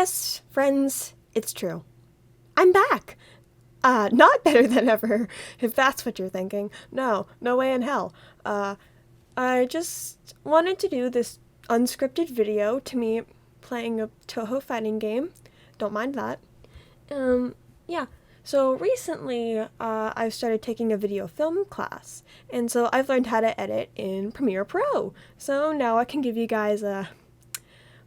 Yes, friends, it's true. I'm back. Not better than ever, if that's what you're thinking. No, no way in hell. I just wanted to do this unscripted video to me playing a Toho fighting game. Don't mind that. Yeah. So recently, I've started taking a video film class, and so I've learned how to edit in Premiere Pro. So now I can give you guys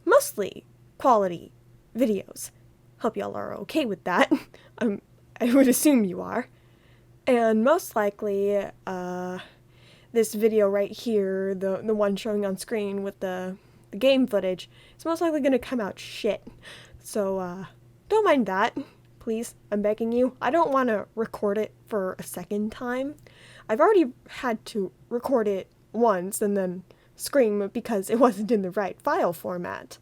mostly quality videos. Hope y'all are okay with that. I would assume you are. And most likely, this video right here, the one showing on screen with the game footage, is most likely going to come out shit. So, don't mind that. Please, I'm begging you. I don't want to record it for a second time. I've already had to record it once and then scream because it wasn't in the right file format.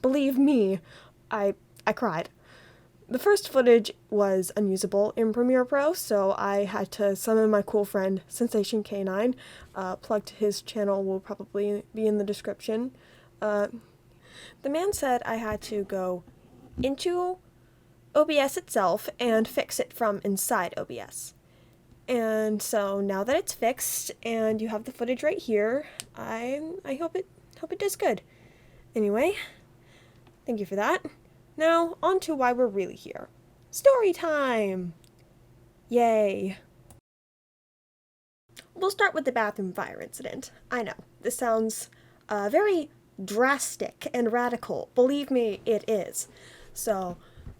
Believe me, I cried. The first footage was unusable in Premiere Pro, so I had to summon my cool friend, Sensation K9. Plug to his channel will probably be in the description. The man said I had to go into OBS itself and fix it from inside OBS. And so now that it's fixed and you have the footage right here, I hope it does good. Anyway, thank you for that. Now, on to why we're really here. Story time! Yay. We'll start with the bathroom fire incident. I know, this sounds very drastic and radical. Believe me, it is. So,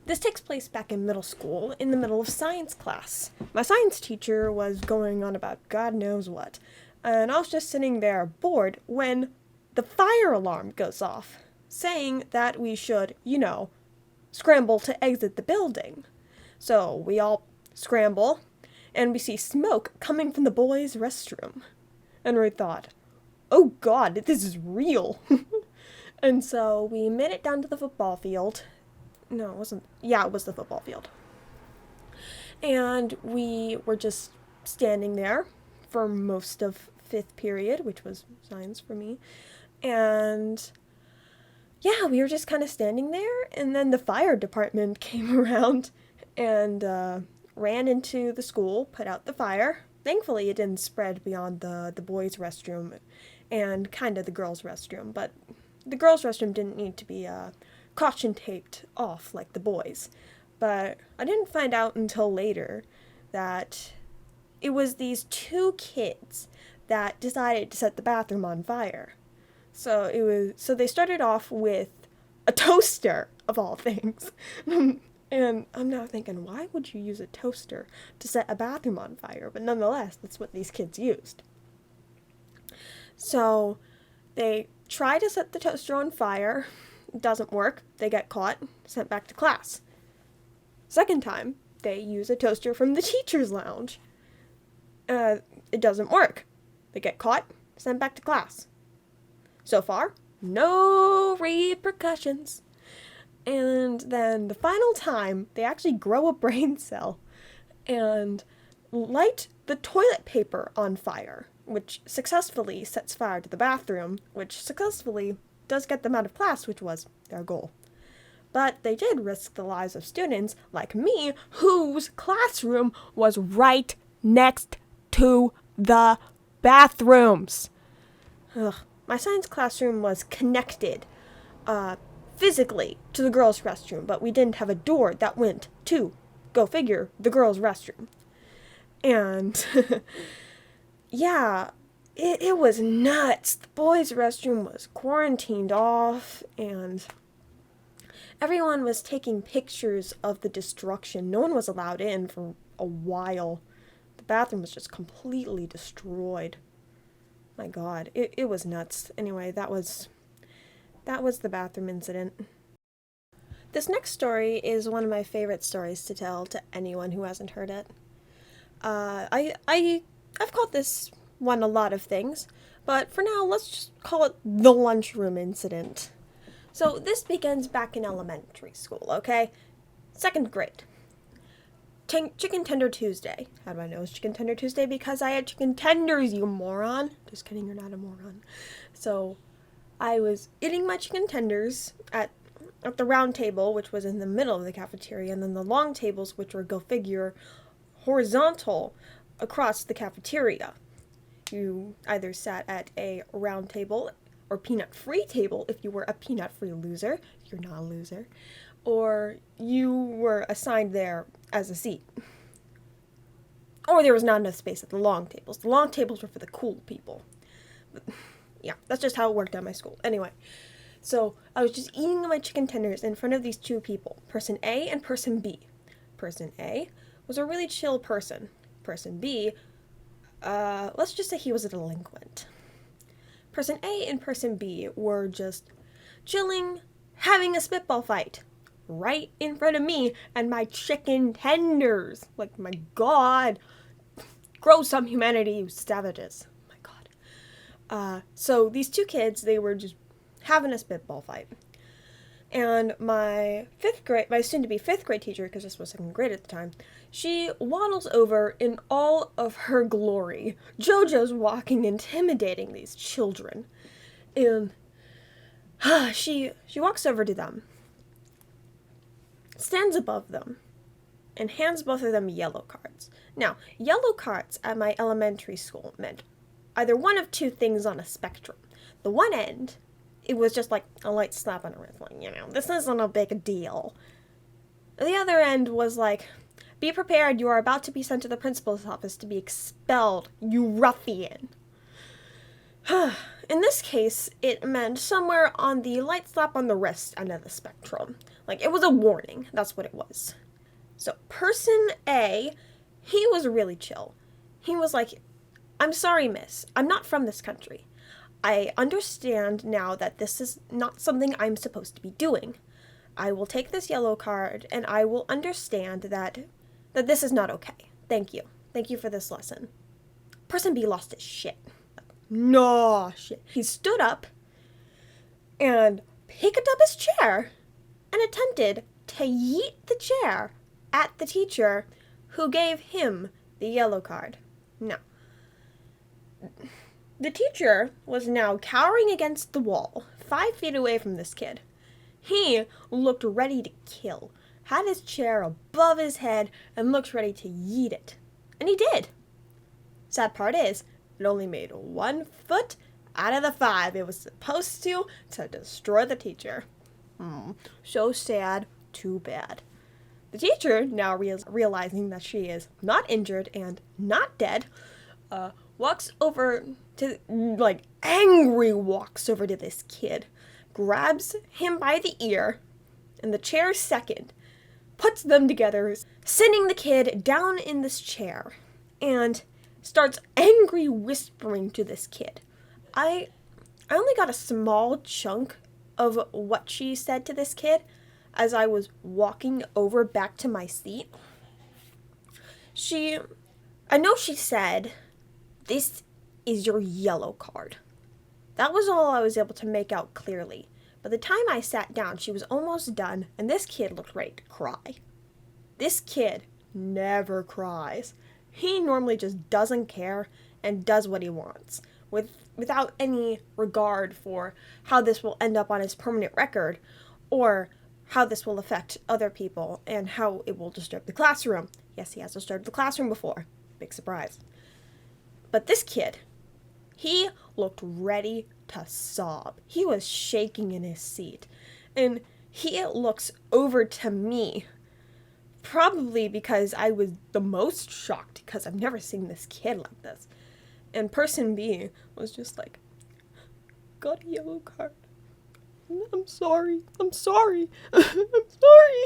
this takes place back in middle school, in the middle of science class. My science teacher was going on about God knows what, and I was just sitting there bored when the fire alarm goes off, saying that we should, scramble to exit the building. So we all scramble, and we see smoke coming from the boys' restroom. And we thought, oh God, this is real. And so we made it down to the football field. No, it wasn't. Yeah, it was the football field. And we were just standing there for most of fifth period, which was science for me. And yeah, we were just kind of standing there, and then the fire department came around and ran into the school, put out the fire. Thankfully, it didn't spread beyond the boys' restroom and kind of the girls' restroom, but the girls' restroom didn't need to be caution taped off like the boys. But I didn't find out until later that it was these two kids that decided to set the bathroom on fire. So they started off with a toaster, of all things. And I'm now thinking, why would you use a toaster to set a bathroom on fire? But nonetheless, that's what these kids used. So they try to set the toaster on fire. It doesn't work. They get caught, sent back to class. Second time, they use a toaster from the teacher's lounge. It doesn't work. They get caught, sent back to class. So far, no repercussions. And then the final time, they actually grow a brain cell and light the toilet paper on fire, which successfully sets fire to the bathroom, which successfully does get them out of class, which was their goal. But they did risk the lives of students like me, whose classroom was right next to the bathrooms. Ugh. My science classroom was connected physically to the girls' restroom, but we didn't have a door that went to, go figure, the girls' restroom. And yeah, it was nuts. The boys' restroom was quarantined off, and everyone was taking pictures of the destruction. No one was allowed in for a while. The bathroom was just completely destroyed. My God, it was nuts. Anyway, that was the bathroom incident. This next story is one of my favorite stories to tell to anyone who hasn't heard it. I've called this one a lot of things, but for now, let's just call it the Lunchroom Incident. So this begins back in elementary school, okay? 2nd grade. Chicken Tender Tuesday. How do I know it's Chicken Tender Tuesday? Because I had chicken tenders, you moron. Just kidding, you're not a moron. So I was eating my chicken tenders at at the round table, which was in the middle of the cafeteria, and then the long tables, which were, go figure, horizontal across the cafeteria. You either sat at a round table or peanut-free table if you were a peanut-free loser. You're not a loser. Or you were assigned there as a seat. Or there was not enough space at the long tables. The long tables were for the cool people. But, yeah, that's just how it worked at my school. Anyway, so I was just eating my chicken tenders in front of these two people, person A and person B. Person A was a really chill person. Person B, let's just say he was a delinquent. Person A and person B were just chilling, having a spitball fight right in front of me and my chicken tenders. Like, my God. Grow some humanity, you savages. My God. So these two kids, they were just having a spitball fight. And my soon-to-be fifth grade teacher, because this was second grade at the time, she waddles over in all of her glory. JoJo's walking, intimidating these children. And she walks over to them, stands above them, and hands both of them yellow cards. Now, yellow cards at my elementary school meant either one of two things on a spectrum. The one end, it was just like a light slap on the wrist, like, this isn't a big deal. The other end was like, be prepared, you are about to be sent to the principal's office to be expelled, you ruffian. In this case, it meant somewhere on the light slap on the wrist end of the spectrum. Like, it was a warning, that's what it was. So, person A, he was really chill. He was like, I'm sorry, miss. I'm not from this country. I understand now that this is not something I'm supposed to be doing. I will take this yellow card, and I will understand that this is not okay. Thank you. Thank you for this lesson. Person B lost his shit. No shit. He stood up and picked up his chair and attempted to yeet the chair at the teacher who gave him the yellow card. Now, the teacher was now cowering against the wall, 5 feet away from this kid. He looked ready to kill, had his chair above his head, and looked ready to yeet it. And he did. Sad part is, it only made 1 foot out of the 5 it was supposed to destroy the teacher. So sad, too bad. The teacher, now realizing that she is not injured and not dead, walks over to, angry walks over to this kid, grabs him by the ear, and the chair second, puts them together, sending the kid down in this chair, and starts angry whispering to this kid. I only got a small chunk of what she said to this kid as I was walking over back to my seat. I know she said, "This is your yellow card." That was all I was able to make out clearly. By the time I sat down, she was almost done, and this kid looked ready to cry. This kid never cries. He normally just doesn't care and does what he wants, without any regard for how this will end up on his permanent record, or how this will affect other people, and how it will disturb the classroom. Yes, he has disturbed the classroom before. Big surprise. But this kid, he looked ready to sob. He was shaking in his seat. And he looks over to me, probably because I was the most shocked, because I've never seen this kid like this. And person B was just like, got a yellow card. I'm sorry. I'm sorry. I'm sorry.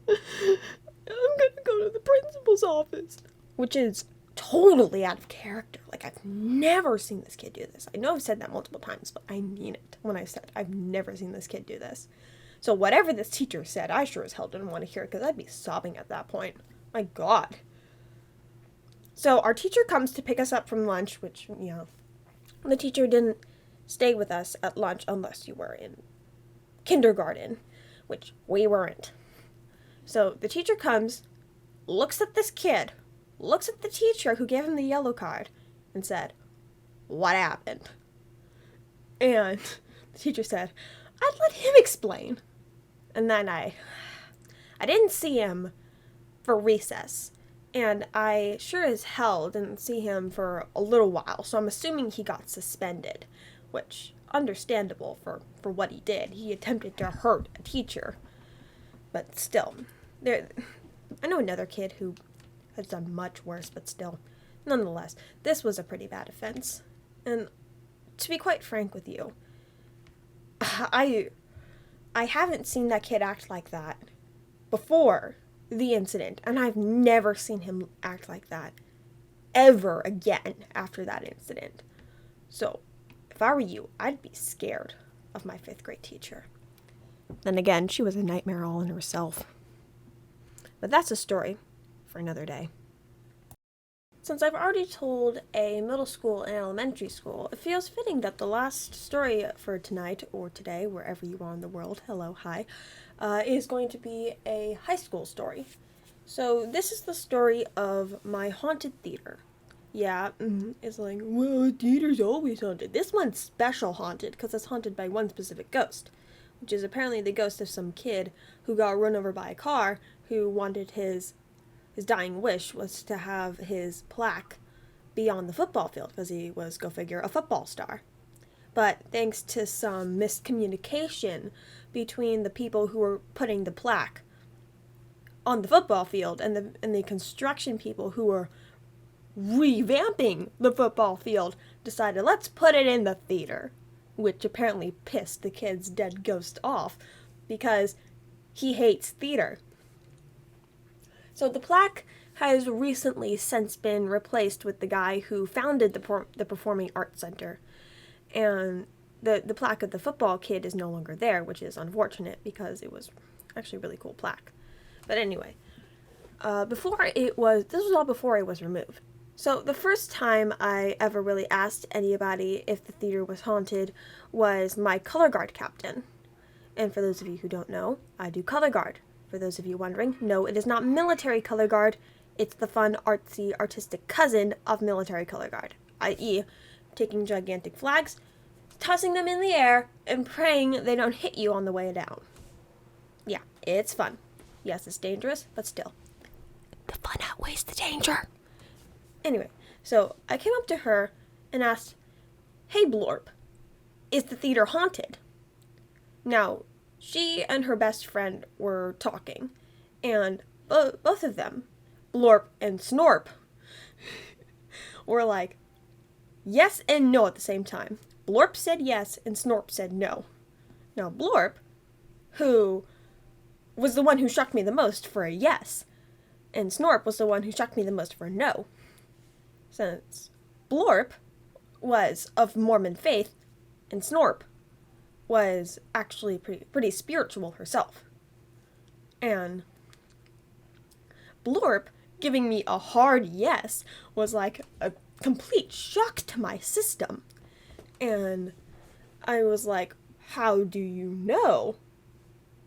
I'm gonna go to the principal's office. Which is totally out of character. Like, I've never seen this kid do this. I know I've said that multiple times, but I mean it when I said I've never seen this kid do this. So whatever this teacher said, I sure as hell didn't want to hear it, because I'd be sobbing at that point. My God. So our teacher comes to pick us up from lunch, which, the teacher didn't stay with us at lunch unless you were in kindergarten, which we weren't. So the teacher comes, looks at this kid, looks at the teacher who gave him the yellow card, and said, "What happened?" And the teacher said, "I'd let him explain." And then I didn't see him for recess. And I sure as hell didn't see him for a little while, so I'm assuming he got suspended, which, understandable for what he did. He attempted to hurt a teacher. But still, I know another kid who has done much worse, but still, nonetheless, this was a pretty bad offense. And to be quite frank with you, I haven't seen that kid act like that before the incident, and I've never seen him act like that ever again after that incident. So, if I were you, I'd be scared of my 5th grade teacher. Then again, she was a nightmare all in herself. But that's a story for another day. Since I've already told a middle school and elementary school, it feels fitting that the last story for tonight, or today, wherever you are in the world, hello, hi, is going to be a high school story. So this is the story of my haunted theater. Yeah, it's like, well, theater's always haunted. This one's special haunted because it's haunted by one specific ghost, which is apparently the ghost of some kid who got run over by a car who wanted his dying wish was to have his plaque be on the football field because he was, go figure, a football star. But thanks to some miscommunication between the people who were putting the plaque on the football field and the construction people who were revamping the football field, decided, let's put it in the theater, which apparently pissed the kid's dead ghost off because he hates theater. So the plaque has recently since been replaced with the guy who founded the Performing Arts Center, and the plaque of the football kid is no longer there, which is unfortunate because it was actually a really cool plaque. But anyway, this was all before it was removed. So the first time I ever really asked anybody if the theater was haunted was my color guard captain. And for those of you who don't know, I do color guard. For those of you wondering, no, it is not military color guard. It's the fun, artsy, artistic cousin of military color guard, i.e., taking gigantic flags, tossing them in the air, and praying they don't hit you on the way down. Yeah, it's fun. Yes, it's dangerous, but still. The fun outweighs the danger. Anyway, so I came up to her and asked, "Hey, Blorp, is the theater haunted?" Now, she and her best friend were talking, and both of them, Blorp and Snorp, were like, yes and no at the same time. Blorp said yes, and Snorp said no. Now, Blorp, who was the one who shocked me the most for a yes, and Snorp was the one who shocked me the most for a no. Since Blorp was of Mormon faith, and Snorp was actually pretty spiritual herself. And Blorp giving me a hard yes was like a complete shock to my system. And I was like, how do you know?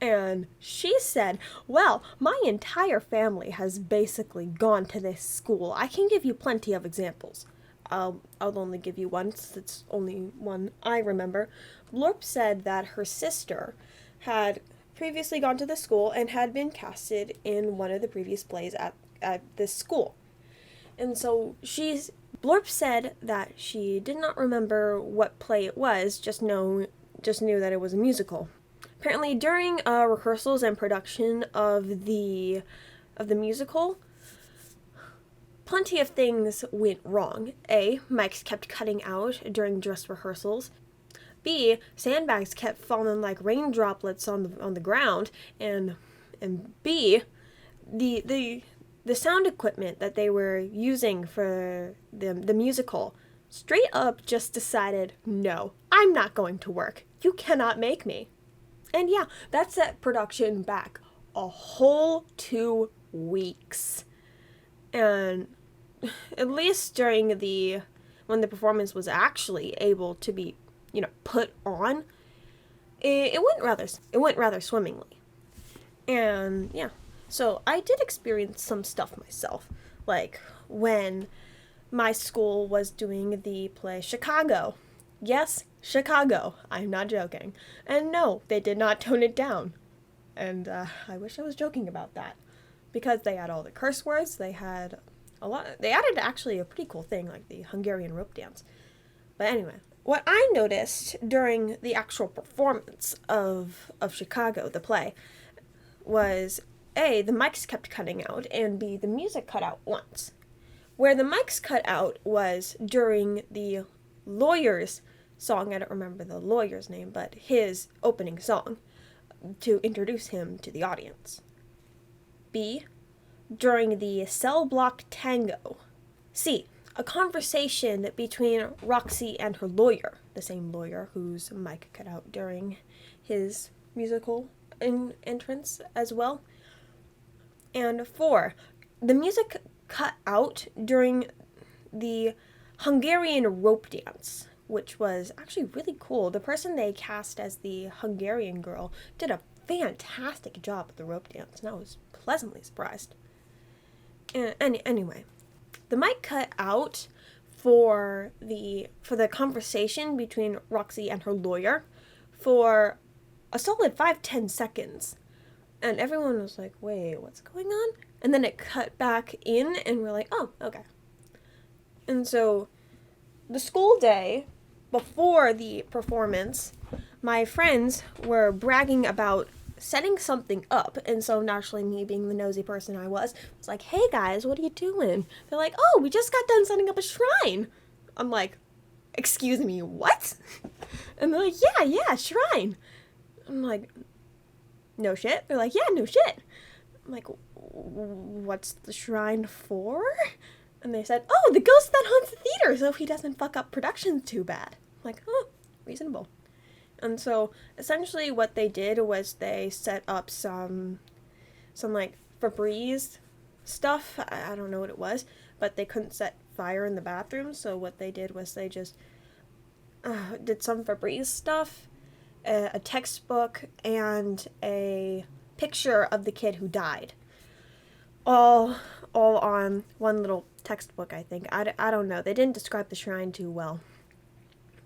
And she said, well, my entire family has basically gone to this school. I can give you plenty of examples. I'll only give you one, since it's only one I remember. Blorp said that her sister had previously gone to the school and had been casted in one of the previous plays at this school. And so Blorp said that she did not remember what play it was, just knew that it was a musical. Apparently, during rehearsals and production of the musical, plenty of things went wrong. A, mics kept cutting out during dress rehearsals. B, sandbags kept falling like rain droplets on the ground. And B, the sound equipment that they were using for the musical straight up just decided, no, I'm not going to work. You cannot make me. And yeah, that set production back a whole 2 weeks. And at least during when the performance was actually able to be, put on, it went rather swimmingly. And yeah, so I did experience some stuff myself, like when my school was doing the play Chicago. Yes, Chicago. I'm not joking. And no, they did not tone it down. And I wish I was joking about that. Because they had all the curse words, they had a lot. They added actually a pretty cool thing, like the Hungarian rope dance. But anyway, what I noticed during the actual performance of Chicago, the play, was A, the mics kept cutting out, and B, the music cut out once. Where the mics cut out was during the lawyer's song. I don't remember the lawyer's name, but his opening song to introduce him to the audience. B, during the cell block tango. C, a conversation between Roxy and her lawyer, the same lawyer whose mic cut out during his musical entrance as well. And 4, the music cut out during the Hungarian rope dance, which was actually really cool. The person they cast as the Hungarian girl did a fantastic job at the rope dance, and I was pleasantly surprised. Anyway, the mic cut out for the conversation between Roxy and her lawyer for a solid 5-10 seconds. And everyone was like, wait, what's going on? And then it cut back in, and we're like, oh, okay. And so the school day before the performance, my friends were bragging about setting something up. And so naturally, me being the nosy person I was like, hey guys, what are you doing? They're like, oh, we just got done setting up a shrine. I'm like, excuse me, what? And they're like, yeah, shrine. I'm like, no shit? They're like, yeah, no shit. I'm like, what's the shrine for? And they said, oh, the ghost that haunts the theater, so he doesn't fuck up productions too bad. I'm like, oh, reasonable. And so essentially what they did was they set up some like Febreze stuff. I don't know what it was, but they couldn't set fire in the bathroom. So what they did was they just did some Febreze stuff, a textbook, and a picture of the kid who died. All on one little textbook, I think. I don't know. They didn't describe the shrine too well.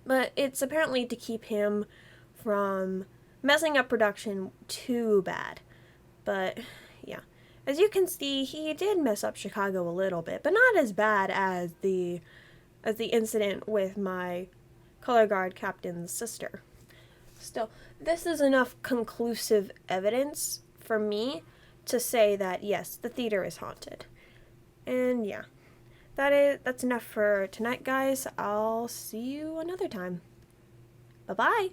But it's apparently to keep him from messing up production too bad. But, yeah. As you can see, he did mess up Chicago a little bit, but not as bad as the incident with my color guard captain's sister. Still, this is enough conclusive evidence for me to say that, yes, the theater is haunted. And, yeah. That's enough for tonight, guys. I'll see you another time. Bye-bye.